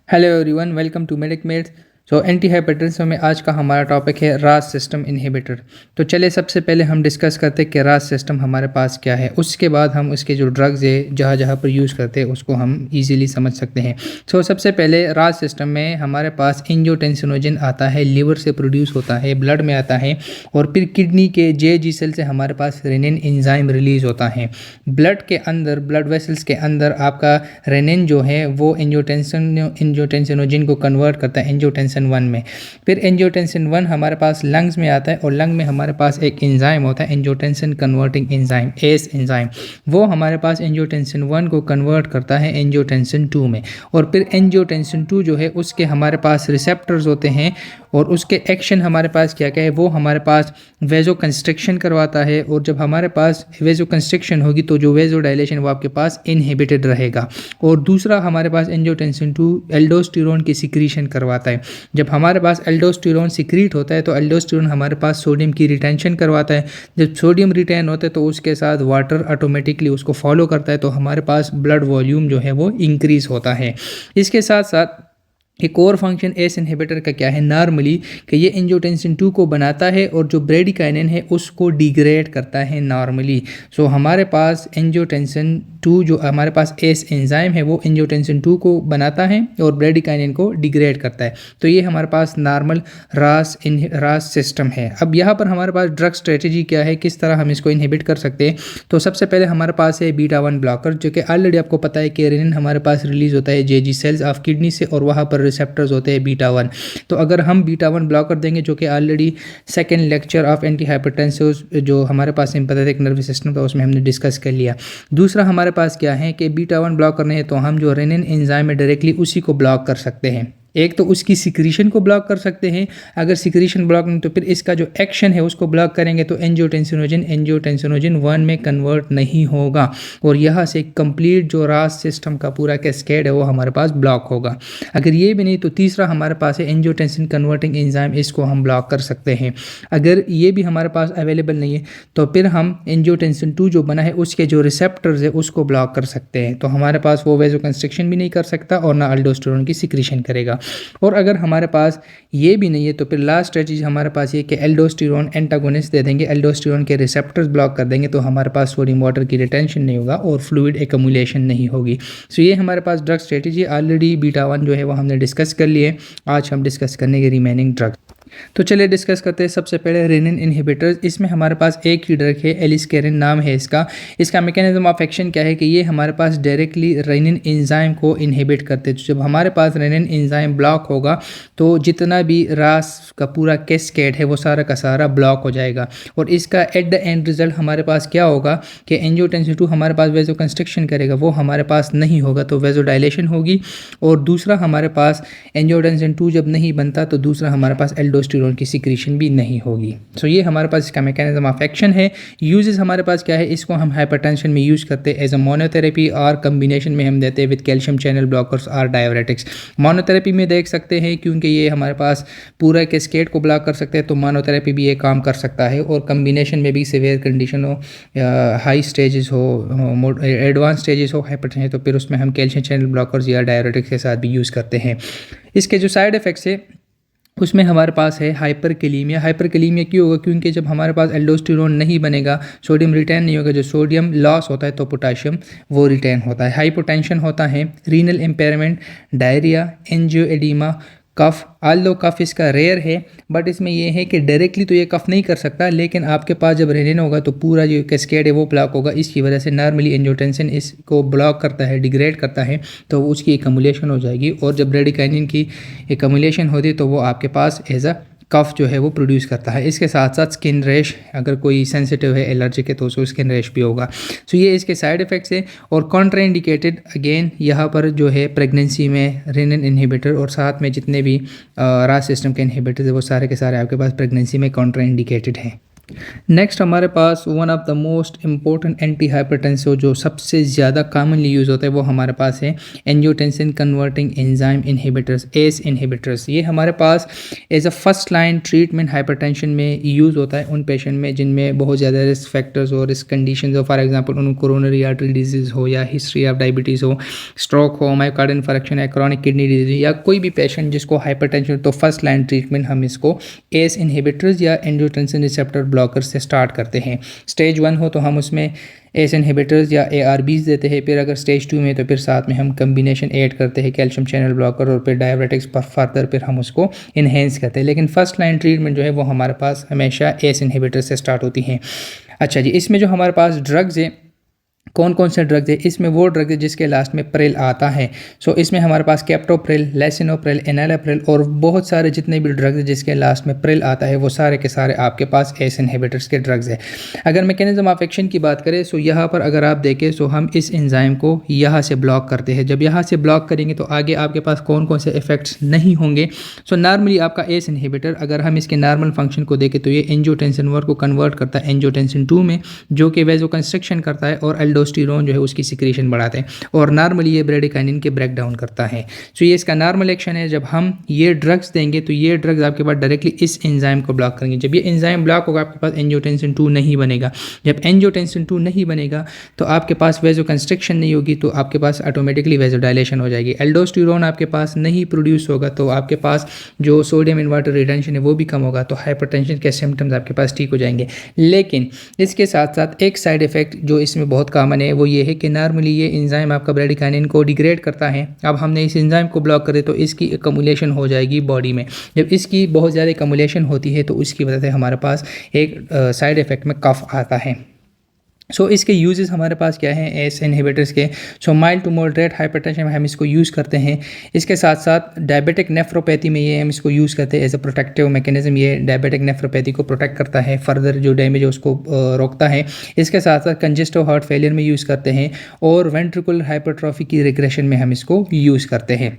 Hello everyone, welcome to Medic Meds. Anti hypertension में आज का हमारा टॉपिक है रास सिस्टम इनहिबिटर। तो चलिए सबसे पहले हम डिस्कस करते हैं कि रास सिस्टम हमारे पास क्या है। उसके बाद हम उसके जो ड्रग्स है जहाँ जहाँ पर यूज़ करते हैं उसको हम इजीली समझ सकते हैं। सबसे पहले रास सिस्टम में हमारे पास एंजियोटेंसिनोजन आता है, लिवर से प्रोड्यूस होता है, ब्लड में आता है और फिर किडनी के जे सेल से हमारे पास रेनिन एंजाइम रिलीज होता है। ब्लड के अंदर, ब्लड वेसल्स के अंदर आपका रेनिन जो है वो एंजियोटेंसिनोजन को कन्वर्ट करता है एंजियोटेंसिन 1 में। फिर एंजियोटेंसिन 1 हमारे पास लंग्स में आता है और लंग में हमारे पास एक एंजाइम होता है angiotensin converting enzyme, ACE enzyme. वो हमारे पास एंजियोटेंसिन 1 को कन्वर्ट करता है एंजियोटेंसिन 2 में। और फिर एंजियोटेंसिन 2 जो है उसके हमारे पास रिसेप्टर्स होते हैं और उसके एक्शन हमारे पास क्या क्या है, वो हमारे पास वेजो कंस्ट्रिक्शन करवाता है। और जब हमारे पास वेजो कंस्ट्रिक्शन होगी तो जो वेजो डायलेशन वो आपके पास इनहिबिटेड रहेगा। और दूसरा हमारे पास एंजियोटेंसिन 2 एल्डोस्टेरोन की सिक्रीशन करवाता है। जब हमारे पास एल्डोस्टेरोन सिक्रीट होता है तो एल्डोस्टेरोन हमारे पास सोडियम की रिटेंशन करवाता है। जब सोडियम रिटेन होता है तो उसके साथ वाटर ऑटोमेटिकली उसको फॉलो करता है, तो हमारे पास ब्लड वॉल्यूम जो है वो इंक्रीज होता है। इसके साथ साथ एक और फंक्शन एस इनहिबिटर का क्या है नॉर्मली, कि ये एंजियोटेंसिन 2 को बनाता है और जो ब्रेडिकाइनिन है उसको डिग्रेड करता है नॉर्मली। हमारे पास एंजियोटेंसिन 2 जो हमारे पास एस एंजाइम है वो एंजियोटेंसिन 2 को बनाता है और ब्रेडिकाइनिन को डिग्रेड करता है। तो ये हमारे पास नॉर्मल रास सिस्टम है। अब यहाँ पर हमारे पास ड्रग स्ट्रेटेजी क्या है, किस तरह हम इसको इनहिबिट कर सकते हैं। तो सबसे पहले हमारे पास है बीटा 1 ब्लॉकर, जो कि ऑलरेडी आपको पता है कि रेनिन हमारे पास रिलीज होता है जे सेल्स ऑफ किडनी से और वहाँ पर रिसेप्टर्स होते हैं बीटा 1। तो अगर हम बीटा 1 ब्लॉकर देंगे, जो कि already second lecture of anti hypertensive जो हमारे पास सिंपैथेटिक नर्वस सिस्टम था उसमें हमने डिस्कस कर लिया। दूसरा हमारे पास क्या है कि बीटा 1 ब्लॉक करने हैं तो हम जो रेनिन एंजाइम है डायरेक्टली उसी को ब्लॉक कर सकते हैं। एक तो उसकी सिक्रीशन को ब्लॉक कर सकते हैं, अगर सिक्रीशन ब्लॉक नहीं तो फिर इसका जो एक्शन है उसको ब्लॉक करेंगे तो एंजियोटेंसिनोजन 1 में कन्वर्ट नहीं होगा और यहाँ से कंप्लीट जो रास सिस्टम का पूरा कैस्केड है वो हमारे पास ब्लॉक होगा। अगर ये भी नहीं तो तीसरा हमारे पास है एंजियोटेंसिन कन्वर्टिंग एंजाइम, इसको हम ब्लॉक कर सकते हैं। अगर ये भी हमारे पास अवेलेबल नहीं है तो फिर हम एंजियोटेंसिन 2 जो बना है उसके जो रिसेप्टर्स है उसको ब्लॉक कर सकते हैं। तो हमारे पास वो वेजो कंस्ट्रिक्शन भी नहीं कर सकता और ना अल्डोस्टेरोन की सिक्रीशन करेगा। और अगर हमारे पास ये भी नहीं है तो फिर लास्ट स्ट्रेटजी हमारे पास ये कि एल्डोस्टेरोन एंटागोनिस्ट दे देंगे, एल्डोस्टेरोन के रिसेप्टर्स ब्लॉक कर देंगे, तो हमारे पास सोडियम वाटर की रिटेंशन नहीं होगा और फ्लूइड एकमुलेशन नहीं होगी। ये हमारे पास ड्रग स्ट्रेटजी ऑलरेडी बीटा 1 जो है वो हमने डिस्कस कर लिए। आज हम डिस्कस करने के रिमेनिंग ड्रग। तो चलिए डिस्कस करते हैं सबसे पहले रेनिन इनहिबिटर्स। इसमें हमारे पास एक ही ड्रग है, एलिस्केरिन नाम है इसका मैकेनिज्म ऑफ एक्शन क्या है कि ये हमारे पास डायरेक्टली रेनिन एंजाइम को इनहिबिट करते हैं। तो जब हमारे पास रेनिन एंजाइम ब्लॉक होगा तो जितना भी रास का पूरा कैस्केड है वो सारा का सारा ब्लॉक हो जाएगा और इसका एट द एंड रिजल्ट हमारे पास क्या होगा कि एंजियोटेंसिन 2 हमारे पास वेजो कंस्ट्रिक्शन करेगा, वो हमारे पास नहीं होगा तो वेजो डायलेशन होगी। और दूसरा हमारे पास एंजियोटेंसिन 2 जब नहीं बनता तो दूसरा हमारे पास एल्डोस्टेरोन की सिक्रीशन भी नहीं होगी। ये हमारे पास इसका मैकेनिज्म ऑफ एक्शन है। यूजेस हमारे पास क्या है, इसको हम हाइपरटेंशन में यूज़ करते हैं एज अ मोनोथेरेपी और कम्बिनेशन में हम देते हैं विद कैल्शियम चैनल ब्लॉकर्स और डायरेटिक्स। मोनोथेरेपी में देख सकते हैं क्योंकि ये हमारे पास पूरा कैस्केड को ब्लॉक कर सकते हैं तो मोनोथेरेपी भी ये काम कर सकता है। और कम्बिनेशन में भी सिवियर कंडीशन हो, हाई स्टेजेस हो, एडवांस स्टेजेस हो हाइपरटेंशन, तो फिर उसमें हम कैल्शियम चैनल ब्लॉकर्स या डायरेटिक्स के साथ भी यूज़ करते हैं। इसके जो साइड इफ़ेक्ट्स है उसमें हमारे पास है हाइपरकैलीमिया। हाइपरकैलीमिया क्यों होगा, क्योंकि जब हमारे पास एल्डोस्टेरोन नहीं बनेगा, सोडियम रिटेन नहीं होगा, जो सोडियम लॉस होता है तो पोटाशियम वो रिटेन होता है। हाइपोटेंशन होता है, रीनल इम्पेयरमेंट, डायरिया, एंजियोएडिमा, कफ। आल्दो कफ इसका रेयर है बट इसमें यह है कि डायरेक्टली तो ये कफ नहीं कर सकता, लेकिन आपके पास जब रेनिन होगा तो पूरा जो कैस्केड है वो ब्लॉक होगा। इसकी वजह से नॉर्मली एंजियोटेंसिन इसको ब्लॉक करता है, डिग्रेड करता है, तो उसकी एकमुलेशन हो जाएगी और जब ब्रेडिकाइनिन की एकमुलेशन होती है तो वो आपके पास एज अ कफ जो है वो प्रोड्यूस करता है। इसके साथ साथ स्किन रैश, अगर कोई सेंसिटिव है, एलर्जिक है तो उसको स्किन रैश भी होगा। ये इसके साइड इफ़ेक्ट्स है। और कॉन्ट्राइंडिकेटेड अगेन यहाँ पर जो है प्रेगनेंसी में रेनिन इनहिबिटर और साथ में जितने भी रास सिस्टम के इनहिबिटर है वो सारे के सारे आपके पास प्रेगनेंसी में कॉन्ट्राइंडिकेटेड हैं। नेक्स्ट हमारे पास one of the most important antihypertensive जो सबसे ज़्यादा कॉमनली यूज़ होता है वो हमारे पास है angiotensin converting enzyme inhibitors, ACE inhibitors. ये हमारे पास as a first line treatment hypertension में यूज़ होता है उन पेशेंट में जिनमें बहुत ज़्यादा रिस्क फैक्टर्स हो, रिस्क कंडीशन हो। फॉर एग्जाम्पल उनको कोरोनरी आर्टरी डिजीज़ हो या हिस्ट्री ऑफ डायबिटीज़ हो, स्ट्रोक हो, मायोकार्डियल इन्फार्क्शन या क्रॉनिक किडनी डिजीज या कोई भी पेशेंट जिसको हाइपरटेंशन, तो फर्स्ट लाइन ट्रीटमेंट हम इसको एस इनहिबिटर्स या एंजियोटेंसिन रिसेप्टर ब्लॉकर से स्टार्ट करते हैं। स्टेज 1 हो तो हम उसमें एस इनहिबिटर्स या ARBs देते हैं। फिर अगर स्टेज 2 में तो फिर साथ में हम कम्बिनेशन ऐड करते हैं कैल्शियम चैनल ब्लॉकर और फिर डायबिटिक्स पर फर्दर फिर हम उसको इन्हेंस करते हैं। लेकिन फर्स्ट लाइन ट्रीटमेंट जो है वो हमारे पास हमेशा एस इनहिबिटर से स्टार्ट होती हैं। अच्छा जी, इसमें जो हमारे पास ड्रग्स है, कौन कौन से ड्रग्स है, इसमें वो ड्रग्स है जिसके लास्ट में प्रिल आता है। सो इसमें हमारे पास कैप्टोप्रिल, लेसिनोप्रिल, एनालाप्रिल और बहुत सारे जितने भी ड्रग्स है जिसके लास्ट में प्रिल आता है वो सारे के सारे आपके पास एस इनहिबिटर्स के ड्रग्स है। अगर मैकेनिज्म ऑफ एक्शन की बात करें सो यहाँ पर अगर आप देखें सो हम इस एंजाइम को यहाँ से ब्लॉक करते हैं। जब यहाँ से ब्लॉक करेंगे तो आगे आपके पास कौन कौन से इफेक्ट्स नहीं होंगे। सो नॉर्मली आपका एस इनहिबिटर अगर हम इसके नॉर्मल फंक्शन को देखें तो ये एंजियोटेंसिन 1 को कन्वर्ट करता है एंजियोटेंसिन 2 में, जो कि वेजोकंस्ट्रिक्शन करता है और एल्डोस्टेरोन जो है उसकी सिक्रीशन बढ़ाते हैं और नॉर्मली ये ब्रेडिकाइनिन के ब्रेक डाउन करता है। सो ये इसका नॉर्मल एक्शन है। जब हम ये ड्रग्स देंगे तो ये ड्रग्स आपके पास डायरेक्टली इस एंजाइम को ब्लॉक करेंगे। जब ये एंजाइम ब्लॉक होगा आपके पास एंजियोटेंसिन 2 नहीं बनेगा। जब एंजियोटेंसिन 2 नहीं बनेगा तो आपके पास वेजोकंस्ट्रिक्शन नहीं होगी, तो आपके पास ऑटोमेटिकली वेजोडाइलेशन हो जाएगी। एल्डोस्टेरोन आपके पास नहीं प्रोड्यूस होगा तो आपके पास जो सोडियम इन वाटर रिटेंशन है वो भी कम होगा, तो हाइपरटेंशन के सिम्टम्स आपके पास ठीक हो जाएंगे। लेकिन इसके साथ साथ एक साइड इफेक्ट जो इसमें बहुत कॉमन है वो ये है कि नॉर्मली ये एंजाइम आपका ब्रेडिकाइनिन को डिग्रेड करता है। अब हमने इस एंजाइम को ब्लॉक करे तो इसकी एकमुलेशन हो जाएगी बॉडी में। जब इसकी बहुत ज़्यादा एकमुलेशन होती है तो उसकी वजह से हमारे पास एक साइड इफेक्ट में कफ आता है। सो इसके यूजेस हमारे पास क्या हैं एस इनहिबिटर्स के। सो माइल्ड टू मॉडरेट हाइपरटेंशन में हम इसको यूज़ करते हैं। इसके साथ साथ डायबिटिक नेफ्रोपैथी में ये हम इसको यूज़ करते हैं एज अ प्रोटेक्टिव मैकेनिज्म। ये डायबिटिक नेफ्रोपैथी को प्रोटेक्ट करता है, फर्दर जो डैमेज है उसको रोकता है। इसके साथ साथ कंजेस्टिव हार्ट फेलियर में यूज़ करते हैं और वेंट्रिकुलर हाइपरट्रॉफी की रिग्रेशन में हम इसको यूज़ करते हैं।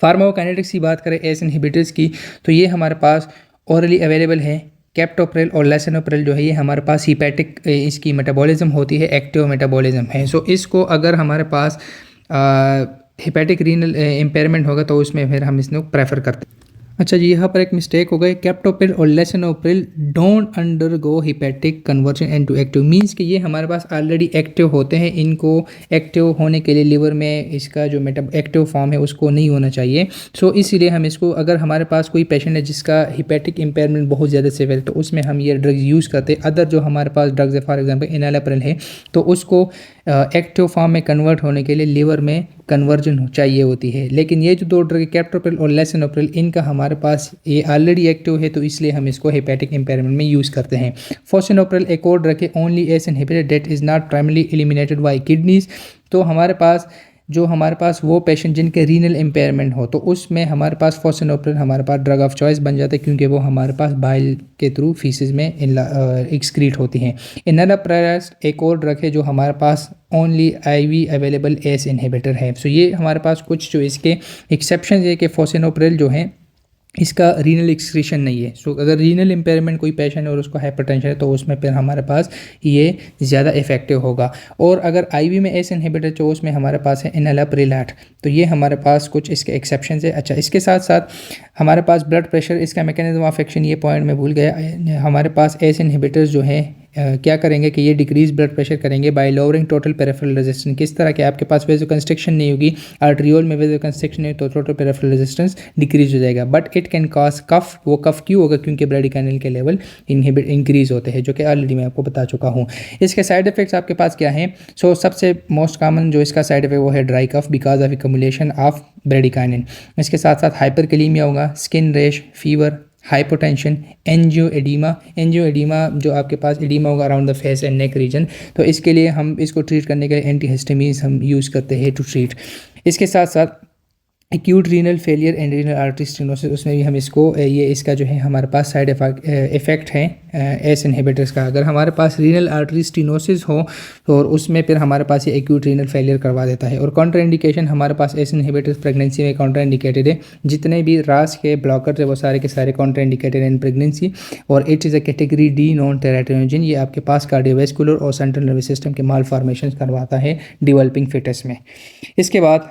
फार्माकोकाइनेटिक्स की बात करें एस इनहिबिटर्स की तो ये हमारे पास ओरली अवेलेबल है। कैप्टोप्रिल और लेसिनोप्रिल जो है ये हमारे पास हिपैटिक इसकी मेटाबॉलिज्म होती है, एक्टिव मेटाबॉलिज्म है। सो इसको अगर हमारे पास हिपैटिक रीनल इम्पेयरमेंट होगा तो उसमें फिर हम इसको प्रेफर करते हैं। अच्छा जी, यहाँ पर एक मिस्टेक हो गई। कैप्टोप्रिल और lisinopril don't undergo hepatic conversion into active, means कि ये हमारे पास ऑलरेडी एक्टिव होते हैं। इनको एक्टिव होने के लिए लिवर में इसका जो एक्टिव फॉर्म है उसको नहीं होना चाहिए। सो इसीलिए हम इसको, अगर हमारे पास कोई पेशेंट है जिसका हिपैटिक इम्पेयरमेंट बहुत ज़्यादा सीवियर है तो उसमें हम ये ड्रग्स यूज़ करते हैं। अदर जो हमारे पास ड्रग्स है फॉर एग्जाम्पल एनालाप्रिल है तो उसको एक्टिव फॉर्म में कन्वर्ट होने के लिए लिवर में कन्वर्जन चाहिए होती है। लेकिन ये जो दो ड्रग कैप्टोप्रिल और लेसिनोप्रिल इनका हमारे पास ये ऑलरेडी एक्टिव है तो इसलिए हम इसको हेपेटिक इम्पेयरमेंट में यूज़ करते हैं। फोसिनोप्रिल एक और ड्रग है, only ACE inhibitor that is not primarily eliminated bye kidneys. तो हमारे पास वो पेशेंट जिनके रीनल इम्पेयरमेंट हो तो उसमें हमारे पास फोसिनोप्रिल हमारे पास ड्रग ऑफ चॉइस बन जाता है क्योंकि वो हमारे पास बाइल के थ्रू फीसिस में एक्सक्रीट होती हैं। इनलाप्राइड एक और ड्रग है जो हमारे पास only IV available ACE inhibitor है। सो ये हमारे पास कुछ जो इसके एक्सेप्शन है कि फोसिनोप्रिल जो है इसका रीनल एक्सक्रीशन नहीं है। सो अगर रीनल इम्पेयरमेंट कोई पेशेंट है और उसको हाइपरटेंशन है तो उसमें फिर हमारे पास ये ज़्यादा इफेक्टिव होगा। और अगर IV में एस इनहिबिटर जो उसमें हमारे पास है इनलाप्रिलैट, तो ये हमारे पास कुछ इसके एक्सेप्शन है। अच्छा, इसके साथ साथ हमारे पास ब्लड प्रेशर, इसका मैकेनिज्म ऑफ एक्शन ये पॉइंट मैं भूल गया। हमारे पास एस इनहिबिटर्स जो है क्या करेंगे कि ये डिक्रीज ब्लड प्रेशर करेंगे bye lowering total peripheral resistance. किस तरह के आपके पास वेजोकंस्ट्रिक्शन नहीं होगी, आर्ट्रियोल में वेजोकंस्ट्रिक्शन है तो टोटल पेरिफेरल रेजिस्टेंस डिक्रीज हो जाएगा। बट इट कैन कॉज कफ। वो कफ क्यों होगा? क्योंकि ब्रेडिकाइनिन के लेवल इंक्रीज होते हैं, जो कि ऑलरेडी मैं आपको बता चुका हूँ। इसके साइड इफेक्ट्स आपके पास क्या हैं? सो सबसे मोस्ट कॉमन जो इसका साइड इफेक्ट वो है dry cough because of accumulation of bradykinin. इसके साथ साथ हाइपरकैलेमिया होगा, skin rash, fever, hypotension, angioedema जो आपके पास एडिमा होगा around the face and neck region. तो इसके लिए हम इसको ट्रीट करने के लिए एंटीहिस्टामिन्स हम यूज़ करते हैं टू ट्रीट। इसके साथ साथ acute renal failure and renal artery stenosis, उसमें भी हम इसको इसका जो है हमारे पास साइड इफेक्ट है एस इनहिबिटर्स का। अगर हमारे पास रीनल आर्टरी स्टेनोसिस हो तो और उसमें फिर हमारे पास ये एक्यूट रीनल फेलियर करवा देता है। और कॉन्ट्राइंडिकेशन हमारे पास एस इनहिबिटर्स प्रेगनेंसी में कॉन्ट्राइंडिकेटेड है। जितने भी रास के ब्लॉकर है वो सारे के सारे कॉन्ट्राइंडिकेटेड इन प्रेगनेंसी, और it is a category D non teratogen. ये आपके पास कार्डियोवैस्कुलर और सेंट्रल नर्वस सिस्टम के माल फॉर्मेशन करवाता है डेवलपिंग फिटस में। इसके बाद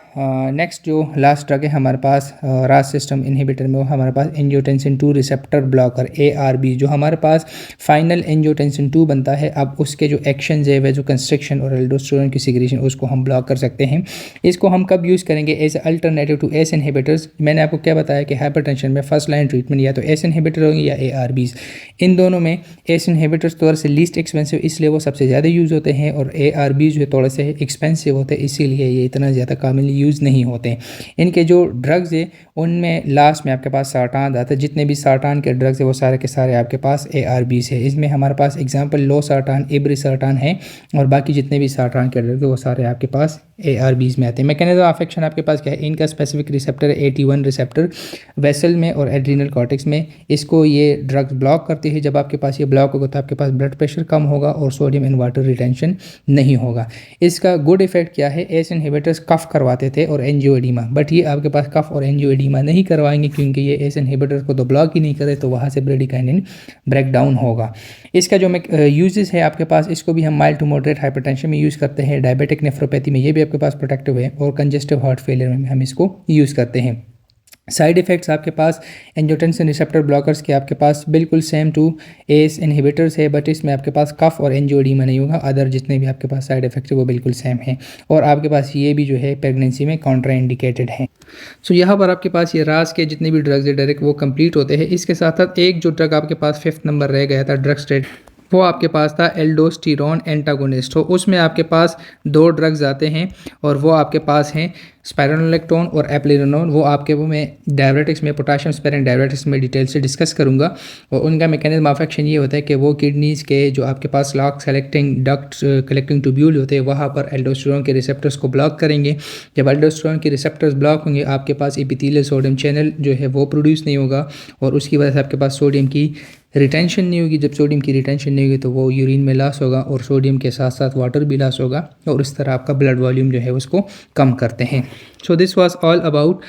नेक्स्ट जो लास्ट ड्रग है हमारे पास रास सिस्टम इनहिबिटर में, वो हमारे पास एंजियोटेंसिन 2 रिसेप्टर ब्लॉकर ARB। जो हमारे पास फाइनल एंजियोटेंसिन 2 बनता है, अब उसके जो एक्शन है वह जो कंस्ट्रक्शन और एल्डोस्टेरोन की सिक्रीशन उसको हम ब्लॉक कर सकते हैं। इसको हम कब यूज़ करेंगे? As alternative to ACE inhibitors. मैंने आपको क्या बताया कि हाइपरटेंशन में फर्स्ट लाइन ट्रीटमेंट या तो एस इनहिबिटर होंगे या ARBs। इन दोनों में एस इनहिबिटर्स थोड़ा से लीस्ट एक्सपेंसिव इसलिए वो सबसे ज़्यादा यूज़ होते हैं, और ARBs जो थोड़े से एक्सपेंसिव होते हैं इसीलिए ये इतना ज़्यादा कॉमनली यूज़ नहीं होते। इनके जो ड्रग्स है उनमें लास्ट में आपके पास सार्टान आता है। जितने भी सार्टान के ड्रग्स है वो सारे के सारे आपके पास ARBs है। इसमें हमारे पास एग्जांपल लो सार्टान, इब्रिसार्टान है, और बाकी जितने भी सार्टान के ड्रग्स है वो सारे आपके पास ARBs में आते हैं। मैकेनिज्म ऑफ एक्शन आपके पास क्या है? इनका specific receptor AT1 receptor vessel में और एड्रीनल कॉर्टेक्स में। इसको ये ड्रग्स ब्लॉक करती है। जब आपके पास ये ब्लॉक होगा तो आपके पास ब्लड प्रेशर कम होगा और सोडियम एंड वाटर रिटेंशन नहीं होगा। इसका गुड इफेक्ट क्या है? एस इनहिबिटर्स कफ करवाते थे और एंजियोएडिमा, बट ये आपके पास कफ और एंजियोएडिमा नहीं करवाएंगे क्योंकि ये एस इनहिबिटर्स को तो ब्लॉक ही नहीं करे, तो वहाँ से ब्रेडिकाइनिन ब्रेक डाउन होगा। इसका जो यूजेस है आपके पास, इसको भी हम माइल्ड टू मॉडरेट हाइपरटेंशन में यूज़ करते हैं, डायबिटिक नेफ्रोपैथी में ये भी आपके पास प्रोटेक्टिव है, और कंजेस्टिव हार्ट फेलियर में हम इसको यूज़ करते हैं। साइड इफ़ेक्ट्स आपके पास एंजियोटेंसिन रिसेप्टर ब्लॉकर्स के आपके पास बिल्कुल सेम टू एस इनहिबिटर्स है, बट इसमें आपके पास कफ और एंजियोएडिमा नहीं होगा। अदर जितने भी आपके पास साइड इफेक्ट्स है वो बिल्कुल सेम है, और आपके पास ये भी जो है प्रेगनेंसी में कॉन्ट्राइंडिकेटेड है। सो यहाँ पर आपके पास ये रास के जितने भी ड्रग्स है डायरेक्ट वो कंप्लीट होते हैं। इसके साथ साथ एक जो ड्रग आपके पास 5th नंबर रह गया था ड्रग स्टेट, वो आपके पास था एल्डोस्टेरोन एंटागोनिस्ट। तो उसमें आपके पास 2 ड्रग्स आते हैं, और वो आपके पास हैं स्पाइरोनोलेक्टोन और एप्लिनोन। वो आपके वो मैं डायबिटिक्स में, पोटाशियम स्पेरिन डायबिटिक्स में डिटेल से डिस्कस करूंगा। और उनका मैकेनिज्म ऑफ एक्शन ये होता है कि वो किडनीज़ के जो आपके पास लॉक सेलेक्टिंग डक्ट कलेक्टिंग ट्यूब्यूल होते हैं वहाँ पर एल्डोस्टेरोन के रिसेप्टर्स को ब्लॉक करेंगे। जब एल्डोस्टेरोन के रिसेप्टर्स ब्लॉक होंगे आपके पास एपिथेलियल सोडियम चैनल जो है वो प्रोड्यूस नहीं होगा, और उसकी वजह से आपके पास सोडियम की रिटेंशन नहीं होगी। जब सोडियम की रिटेंशन नहीं होगी तो वो यूरिन में लॉस होगा, और सोडियम के साथ साथ वाटर भी लॉस होगा, और इस तरह आपका ब्लड वॉल्यूम जो है उसको कम करते हैं। So this was all about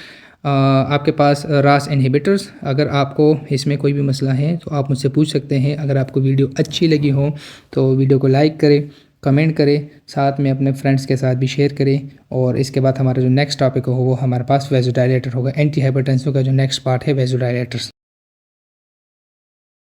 आपके पास रास इनहिबिटर्स। अगर आपको इसमें कोई भी मसला है तो आप मुझसे पूछ सकते हैं। अगर आपको वीडियो अच्छी लगी हो तो वीडियो को लाइक करें, कमेंट करें, साथ में अपने फ्रेंड्स के साथ भी शेयर करें। और इसके बाद हमारा जो नेक्स्ट टॉपिक हो वो हमारे पास वेज़ोडाइलेटर होगा। एंटी हाइपरटेंसिव का जो नेक्स्ट पार्ट है वेज़ोडाइलेटर्स।